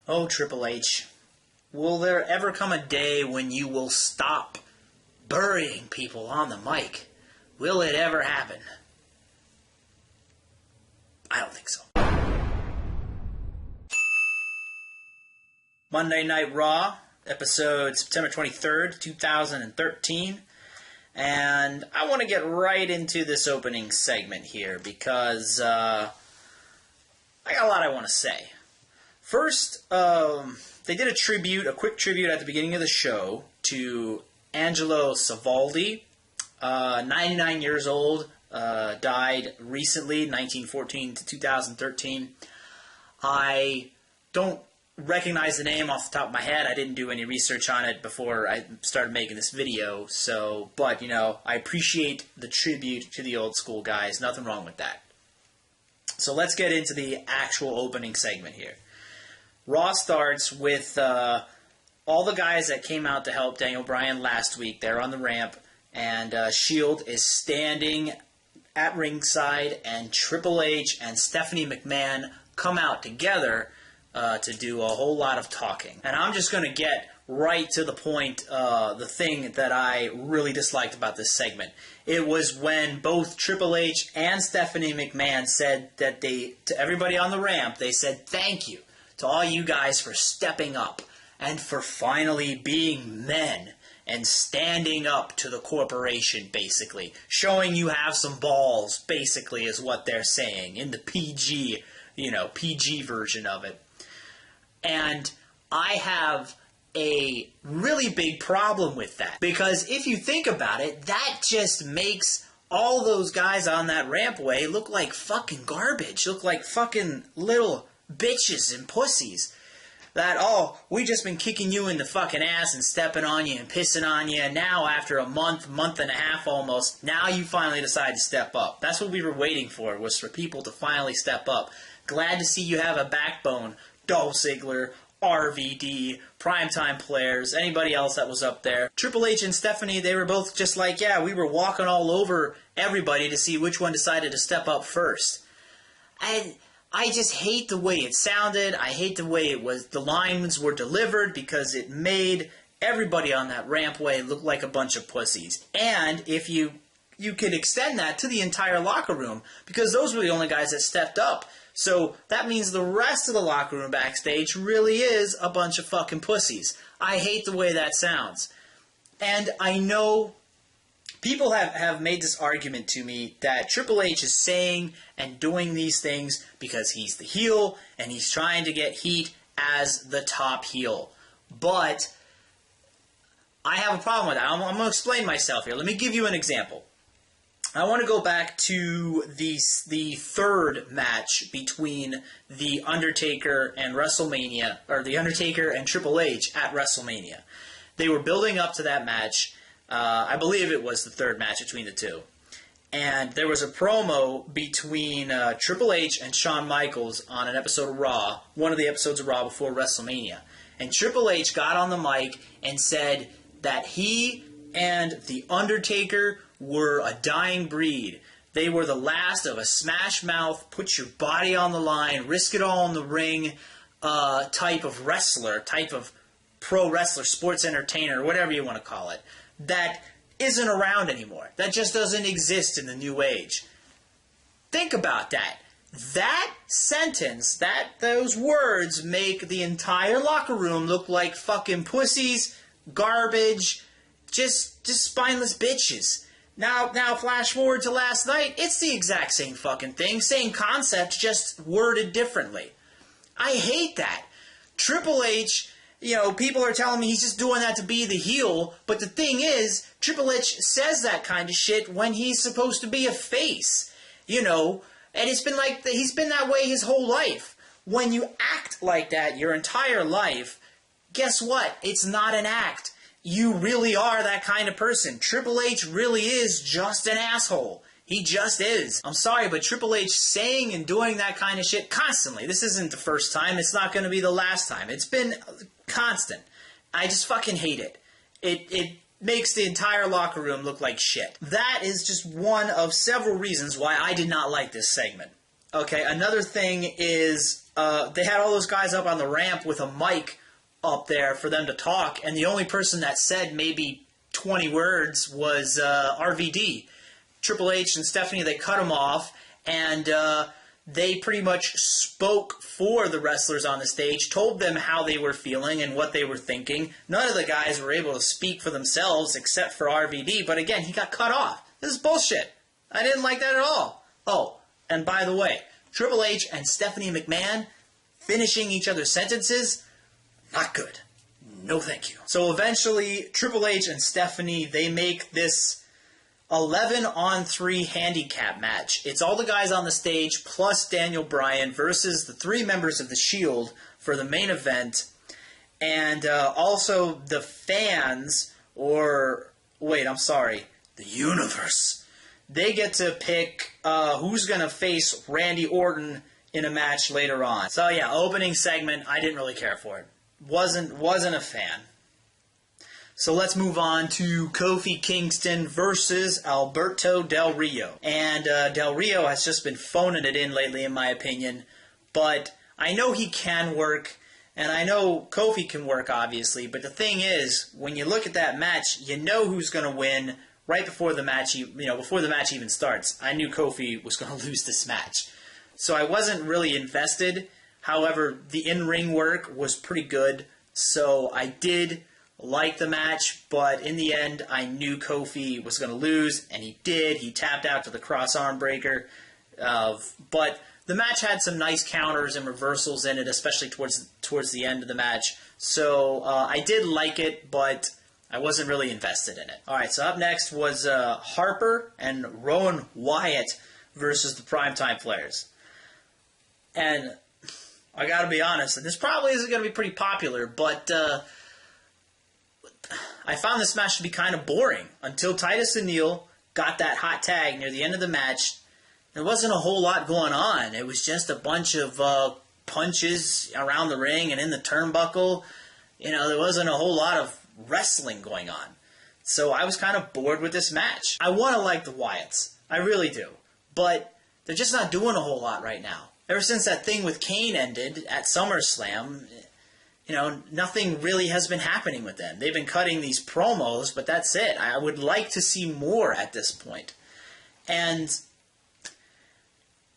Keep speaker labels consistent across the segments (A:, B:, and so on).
A: Oh, Triple H, will there ever come a day when you will stop burying people on the mic? Will it ever happen? I don't think so. Monday Night Raw, episode September 23rd, 2013. And I want to get right into this opening segment here because I got a lot I want to say. First, they did a quick tribute at the beginning of the show to Angelo Savoldi, 99 years old, died recently, 1914 to 2013. I don't recognize the name off the top of my head. I didn't do any research on it before I started making this video, but, I appreciate the tribute to the old school guys. Nothing wrong with that. So let's get into the actual opening segment here. Raw starts with all the guys that came out to help Daniel Bryan last week. They're on the ramp, and Shield is standing at ringside, and Triple H and Stephanie McMahon come out together to do a whole lot of talking. And I'm just going to get right to the point, the thing that I really disliked about this segment. It was when both Triple H and Stephanie McMahon said that to everybody on the ramp, they said thank you to all you guys for stepping up and for finally being men and standing up to the corporation, basically. Showing you have some balls, basically, is what they're saying in the PG version of it. And I have a really big problem with that. Because if you think about it, that just makes all those guys on that rampway look like fucking garbage. Look like fucking little bitches and pussies. That, we just been kicking you in the fucking ass and stepping on you and pissing on you, and now after a month and a half almost, now you finally decide to step up. That's what we were waiting for, was for people to finally step up. Glad to see you have a backbone, Dolph Ziggler, RVD, Primetime players, anybody else that was up there. Triple H and Stephanie, they were both just like, yeah, we were walking all over everybody to see which one decided to step up first. And I just hate the way it sounded. I hate the way the lines were delivered, because it made everybody on that rampway look like a bunch of pussies. And if you could extend that to the entire locker room, because those were the only guys that stepped up. So that means the rest of the locker room backstage really is a bunch of fucking pussies. I hate the way that sounds. And I know people have made this argument to me that Triple H is saying and doing these things because he's the heel and he's trying to get heat as the top heel. But I have a problem with that. I'm going to explain myself here. Let me give you an example. I want to go back to the third match between The Undertaker and WrestleMania, or The Undertaker and Triple H at WrestleMania. They were building up to that match. I believe it was the third match between the two. And there was a promo between Triple H and Shawn Michaels on an episode of Raw, one of the episodes of Raw before WrestleMania. And Triple H got on the mic and said that he and The Undertaker were a dying breed. They were the last of a smash mouth, put your body on the line, risk it all in the ring type of wrestler, type of pro wrestler, sports entertainer, whatever you want to call it, that isn't around anymore. That just doesn't exist in the new age. Think about that. That sentence, those words make the entire locker room look like fucking pussies, garbage, just spineless bitches. Now flash forward to last night, it's the exact same fucking thing, same concept, just worded differently. I hate that. Triple H, people are telling me he's just doing that to be the heel, but the thing is, Triple H says that kind of shit when he's supposed to be a face, and it's been like, he's been that way his whole life. When you act like that your entire life, guess what? It's not an act. You really are that kind of person. Triple H really is just an asshole. He just is. I'm sorry, but Triple H saying and doing that kind of shit constantly. This isn't the first time. It's not going to be the last time. It's been constant. I just fucking hate it. It makes the entire locker room look like shit. That is just one of several reasons why I did not like this segment. Okay, another thing is they had all those guys up on the ramp with a mic up there for them to talk, and the only person that said maybe 20 words was RVD. Triple H and Stephanie, they cut him off, and they pretty much spoke for the wrestlers on the stage, told them how they were feeling and what they were thinking. None of the guys were able to speak for themselves except for RVD, but again, he got cut off. This is bullshit. I didn't like that at all. Oh, and by the way, Triple H and Stephanie McMahon finishing each other's sentences, not good. No thank you. So eventually, Triple H and Stephanie, they make this 11-on-3 handicap match. It's all the guys on the stage plus Daniel Bryan versus the 3 members of the Shield for the main event. And also the fans, or wait, I'm sorry, the universe. They get to pick who's going to face Randy Orton in a match later on. So yeah, opening segment, I didn't really care for it. Wasn't a fan. So let's move on to Kofi Kingston versus Alberto Del Rio. And Del Rio has just been phoning it in lately, in my opinion. But I know he can work, and I know Kofi can work, obviously. But the thing is, when you look at that match, you know who's going to win right before the match. Before the match even starts. I knew Kofi was going to lose this match, so I wasn't really invested. However, the in-ring work was pretty good, so I did like the match, but in the end, I knew Kofi was going to lose, and he did. He tapped out to the cross arm breaker, but the match had some nice counters and reversals in it, especially towards the end of the match. So I did like it, but I wasn't really invested in it. All right, so up next was Harper and Rowan Wyatt versus the Primetime Players. And I got to be honest, and this probably isn't going to be pretty popular, but I found this match to be kind of boring until Titus O'Neil got that hot tag near the end of the match. There wasn't a whole lot going on. It was just a bunch of punches around the ring and in the turnbuckle. There wasn't a whole lot of wrestling going on. So I was kind of bored with this match. I want to like the Wyatts. I really do. But they're just not doing a whole lot right now. Ever since that thing with Kane ended at SummerSlam, nothing really has been happening with them. They've been cutting these promos, but that's it. I would like to see more at this point. And,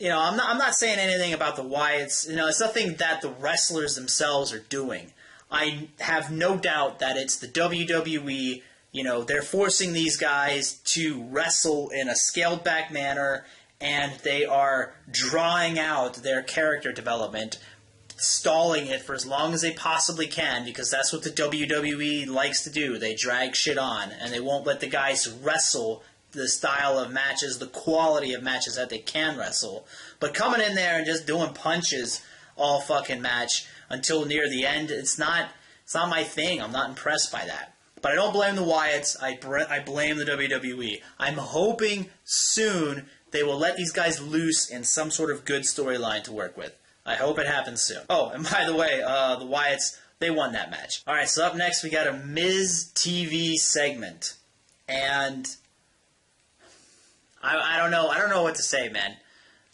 A: I'm not saying anything about the Wyatts. It's nothing that the wrestlers themselves are doing. I have no doubt that it's the WWE. They're forcing these guys to wrestle in a scaled-back manner, and they are drawing out their character development, stalling it for as long as they possibly can, because that's what the WWE likes to do. They drag shit on, and they won't let the guys wrestle the style of matches, the quality of matches that they can wrestle. But coming in there and just doing punches all fucking match until near the end, it's not my thing. I'm not impressed by that. But I don't blame the Wyatts. I blame the WWE. I'm hoping soon they will let these guys loose in some sort of good storyline to work with. I hope it happens soon. Oh, and by the way, the Wyatts, they won that match. All right, so up next we got a Miz TV segment, and I don't know what to say, man.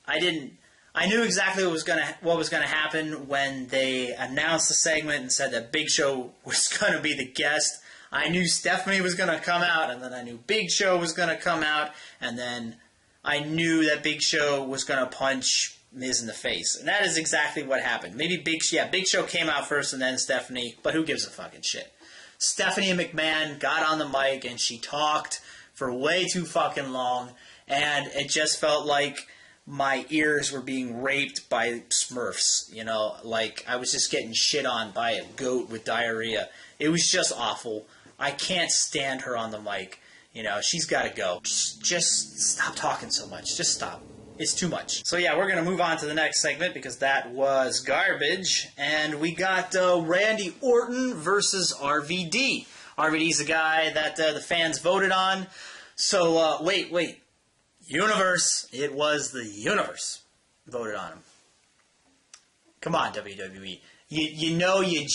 A: I knew exactly what was gonna happen when they announced the segment and said that Big Show was gonna be the guest. I knew Stephanie was gonna come out, and then I knew Big Show was gonna come out, and then I knew that Big Show was gonna punch Miz in the face. And that is exactly what happened. Maybe Big Show came out first and then Stephanie, but who gives a fucking shit? Stephanie McMahon got on the mic and she talked for way too fucking long, and it just felt like my ears were being raped by Smurfs, like I was just getting shit on by a goat with diarrhea. It was just awful. I can't stand her on the mic. She's got to go. Just stop talking so much. Just stop. It's too much. So yeah, we're going to move on to the next segment because that was garbage. And we got Randy Orton versus RVD. RVD's the guy that the fans voted on. So, wait. Universe. It was the universe voted on him. Come on, WWE. You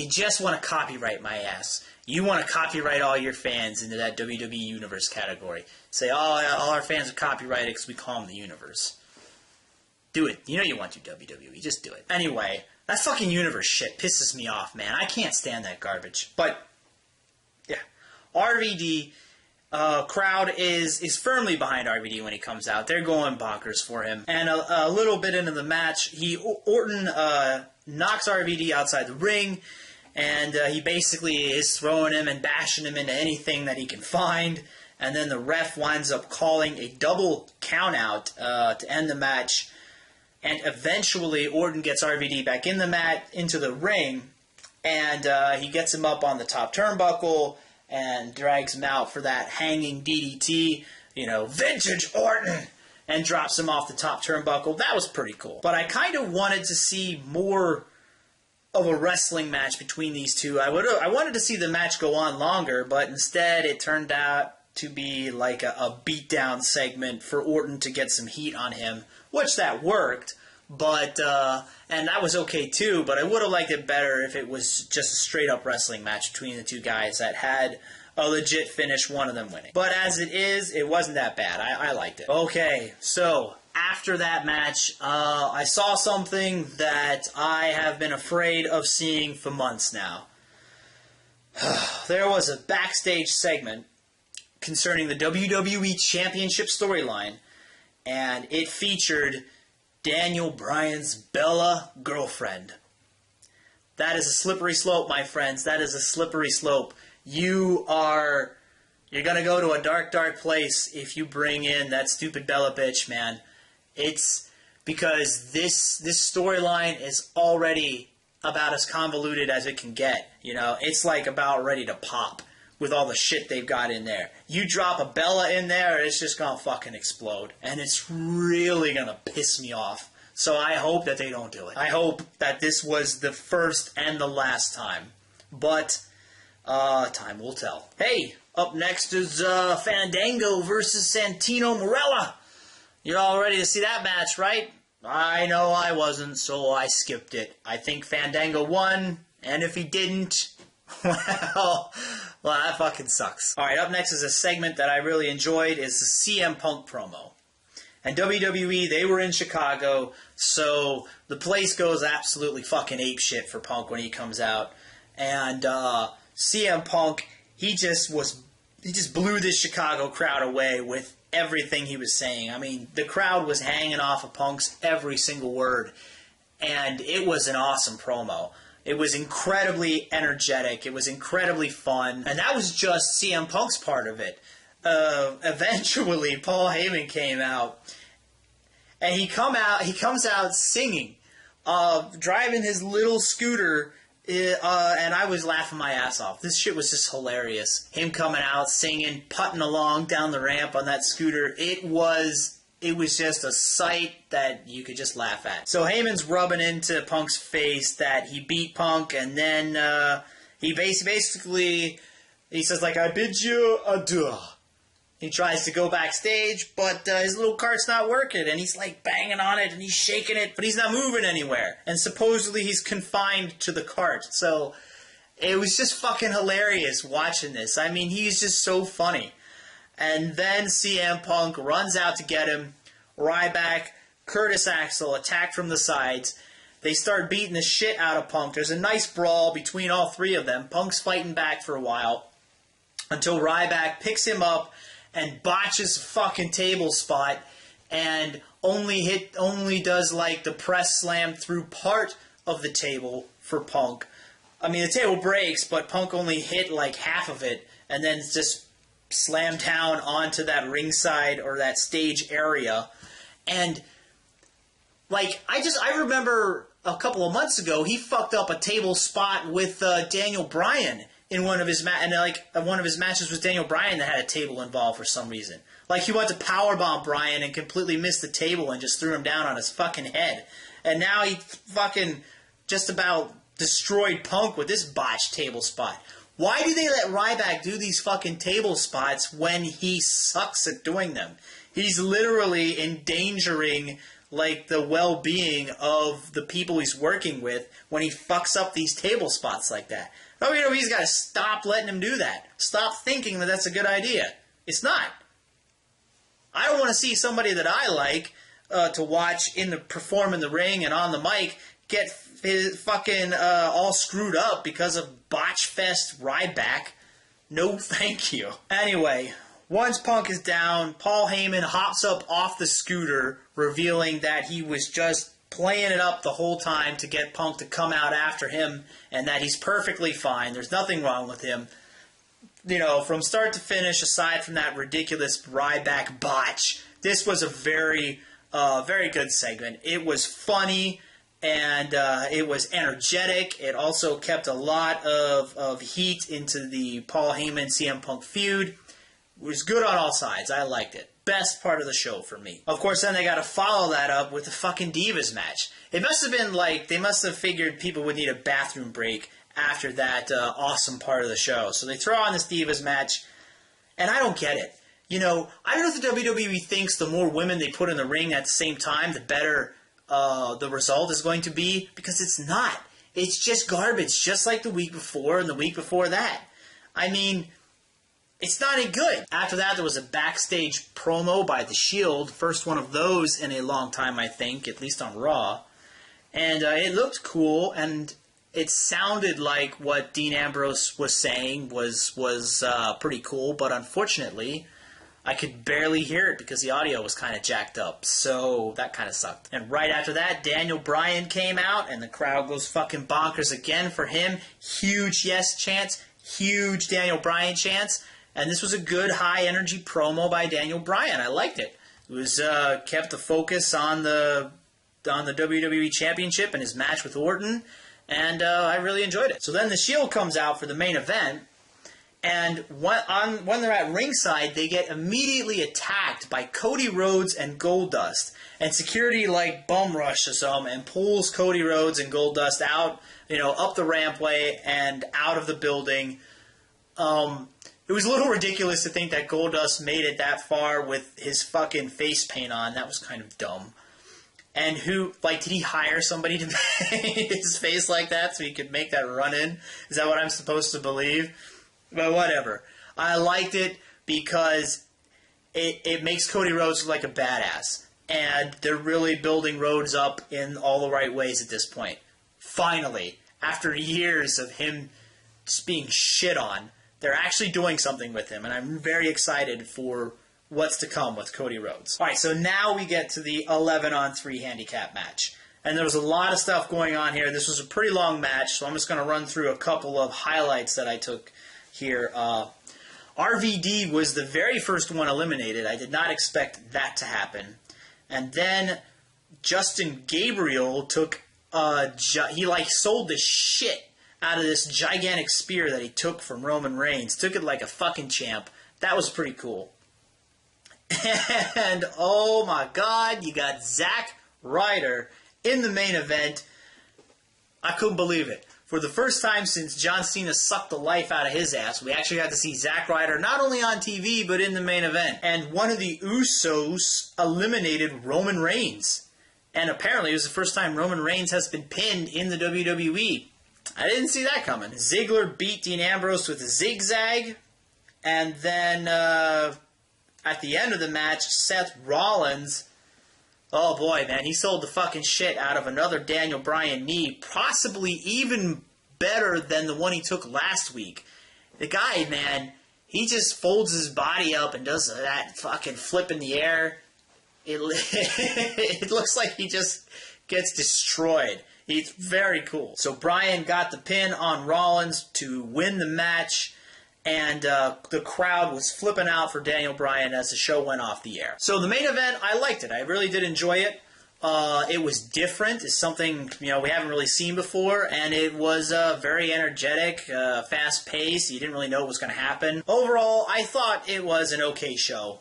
A: just want to copyright my ass. You want to copyright all your fans into that WWE Universe category. Say, all our fans are copyrighted because we call them the Universe. Do it. You know you want to, WWE. Just do it. Anyway, that fucking universe shit pisses me off, man. I can't stand that garbage. But, yeah. RVD, crowd is firmly behind RVD when he comes out. They're going bonkers for him. And a little bit into the match, Orton knocks RVD outside the ring. And he basically is throwing him and bashing him into anything that he can find. And then the ref winds up calling a double countout to end the match. And eventually Orton gets RVD back in the mat, into the ring. And he gets him up on the top turnbuckle and drags him out for that hanging DDT. You know, vintage Orton! And drops him off the top turnbuckle. That was pretty cool. But I kind of wanted to see more of a wrestling match between these two. I wanted to see the match go on longer, but instead it turned out to be like a beatdown segment for Orton to get some heat on him, which that worked, but and that was okay too, but I would have liked it better if it was just a straight up wrestling match between the two guys that had a legit finish, one of them winning. But as it is, it wasn't that bad. I liked it. Okay, so after that match, I saw something that I have been afraid of seeing for months now. There was a backstage segment concerning the WWE Championship storyline, and it featured Daniel Bryan's Bella girlfriend. That is a slippery slope, my friends. That is a slippery slope. You're going to go to a dark, dark place if you bring in that stupid Bella bitch, man. It's because this storyline is already about as convoluted as it can get. You know, it's like about ready to pop with all the shit they've got in there. You drop a Bella in there, it's just gonna fucking explode. And it's really gonna piss me off. So I hope that they don't do it. I hope that this was the first and the last time. But, time will tell. Hey, up next is Fandango versus Santino Marella. You're all ready to see that match, right? I know I wasn't, so I skipped it. I think Fandango won, and if he didn't, well, that fucking sucks. Alright, up next is a segment that I really enjoyed, is the CM Punk promo. And WWE, they were in Chicago, so the place goes absolutely fucking apeshit for Punk when he comes out. And CM Punk, he just blew this Chicago crowd away with everything he was saying. I mean, the crowd was hanging off of Punk's every single word. And it was an awesome promo. It was incredibly energetic. It was incredibly fun. And that was just CM Punk's part of it. Eventually, Paul Heyman came out. And he comes out singing. Driving his little scooter. And I was laughing my ass off. This shit was just hilarious. Him coming out, singing, putting along down the ramp on that scooter. It was just a sight that you could just laugh at. So Heyman's rubbing into Punk's face that he beat Punk, and then he basically says, like, I bid you adieu. He tries to go backstage, but his little cart's not working, and he's like banging on it, and he's shaking it, but he's not moving anywhere. And supposedly he's confined to the cart. So it was just fucking hilarious watching this. I mean, he's just so funny. And then CM Punk runs out to get him. Ryback, Curtis Axel attack from the sides. They start beating the shit out of Punk. There's a nice brawl between all three of them. Punk's fighting back for a while until Ryback picks him up and botches a fucking table spot and only does like the press slam through part of the table for Punk. I mean, the table breaks, but Punk only hit like half of it and then just slammed down onto that ringside or that stage area. And like, I remember a couple of months ago, he fucked up a table spot with Daniel Bryan in one of his one of his matches with Daniel Bryan that had a table involved for some reason. Like, he went to powerbomb Bryan and completely missed the table and just threw him down on his fucking head. And now he fucking just about destroyed Punk with this botched table spot. Why do they let Ryback do these fucking table spots when he sucks at doing them? He's literally endangering, like, the well-being of the people he's working with when he fucks up these table spots like that. WWE's got to stop letting him do that. Stop thinking that that's a good idea. It's not. I don't want to see somebody that I like to watch perform in the ring and on the mic get his fucking all screwed up because of botch fest Ryback. No thank you. Anyway, once Punk is down, Paul Heyman hops up off the scooter, revealing that he was just playing it up the whole time to get Punk to come out after him, and that he's perfectly fine. There's nothing wrong with him. You know, from start to finish, aside from that ridiculous Ryback botch, this was a very good segment. It was funny, and it was energetic. It also kept a lot of heat into the Paul Heyman CM Punk feud. It was good on all sides. I liked it. Best part of the show for me. Of course, then they got to follow that up with the fucking Divas match. It must have been like, they must have figured people would need a bathroom break after that awesome part of the show. So they throw on this Divas match, and I don't get it. You know, I don't know if the WWE thinks the more women they put in the ring at the same time, the better the result is going to be, because it's not. It's just garbage, just like the week before and the week before that. I mean, it's not any good. After that, there was a backstage promo by The Shield. First one of those in a long time, I think, at least on Raw. And it looked cool, and it sounded like what Dean Ambrose was saying was pretty cool. But unfortunately, I could barely hear it because the audio was kind of jacked up. So that kind of sucked. And right after that, Daniel Bryan came out, and the crowd goes fucking bonkers again for him. Huge yes chants. Huge Daniel Bryan chants. And this was a good, high-energy promo by Daniel Bryan. I liked it. It was kept the focus on the WWE Championship and his match with Orton, and I really enjoyed it. So then the Shield comes out for the main event, and when they're at ringside, they get immediately attacked by Cody Rhodes and Goldust. And security, like, bum rushes them and pulls Cody Rhodes and Goldust out, you know, up the rampway and out of the building. It was a little ridiculous to think that Goldust made it that far with his fucking face paint on. That was kind of dumb. And did he hire somebody to paint his face like that so he could make that run-in? Is that what I'm supposed to believe? But whatever. I liked it because it makes Cody Rhodes look like a badass. And they're really building Rhodes up in all the right ways at this point. Finally, after years of him just being shit on, they're actually doing something with him, and I'm very excited for what's to come with Cody Rhodes. All right, so now we get to the 11-on-3 handicap match. And there was a lot of stuff going on here. This was a pretty long match, so I'm just going to run through a couple of highlights that I took here. RVD was the very first one eliminated. I did not expect that to happen. And then Justin Gabriel took, he sold the shit out of this gigantic spear that he took from Roman Reigns. Took it like a fucking champ. That was pretty cool. And, oh my God, you got Zack Ryder in the main event. I couldn't believe it. For the first time since John Cena sucked the life out of his ass, we actually got to see Zack Ryder not only on TV, but in the main event. And one of the Usos eliminated Roman Reigns. And apparently it was the first time Roman Reigns has been pinned in the WWE. I didn't see that coming. Ziggler beat Dean Ambrose with a zigzag. And then at the end of the match, Seth Rollins, oh boy, man, he sold the fucking shit out of another Daniel Bryan knee. Possibly even better than the one he took last week. The guy, man, he just folds his body up and does that fucking flip in the air. It looks like he just gets destroyed. It's very cool. So Bryan got the pin on Rollins to win the match, and the crowd was flipping out for Daniel Bryan as the show went off the air. So the main event, I liked it. I really did enjoy it. It was different. It's something we haven't really seen before, and it was very energetic, fast-paced. You didn't really know what was going to happen. Overall, I thought it was an okay show.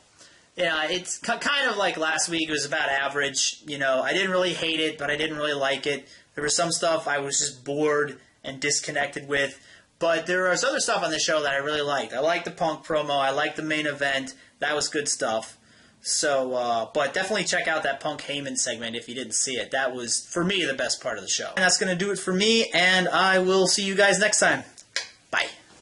A: Yeah, it's kind of like last week. It was about average. I didn't really hate it, but I didn't really like it. There was some stuff I was just bored and disconnected with. But there was other stuff on the show that I really liked. I liked the Punk promo. I liked the main event. That was good stuff. So, but definitely check out that Punk Heyman segment if you didn't see it. That was, for me, the best part of the show. And that's going to do it for me, and I will see you guys next time.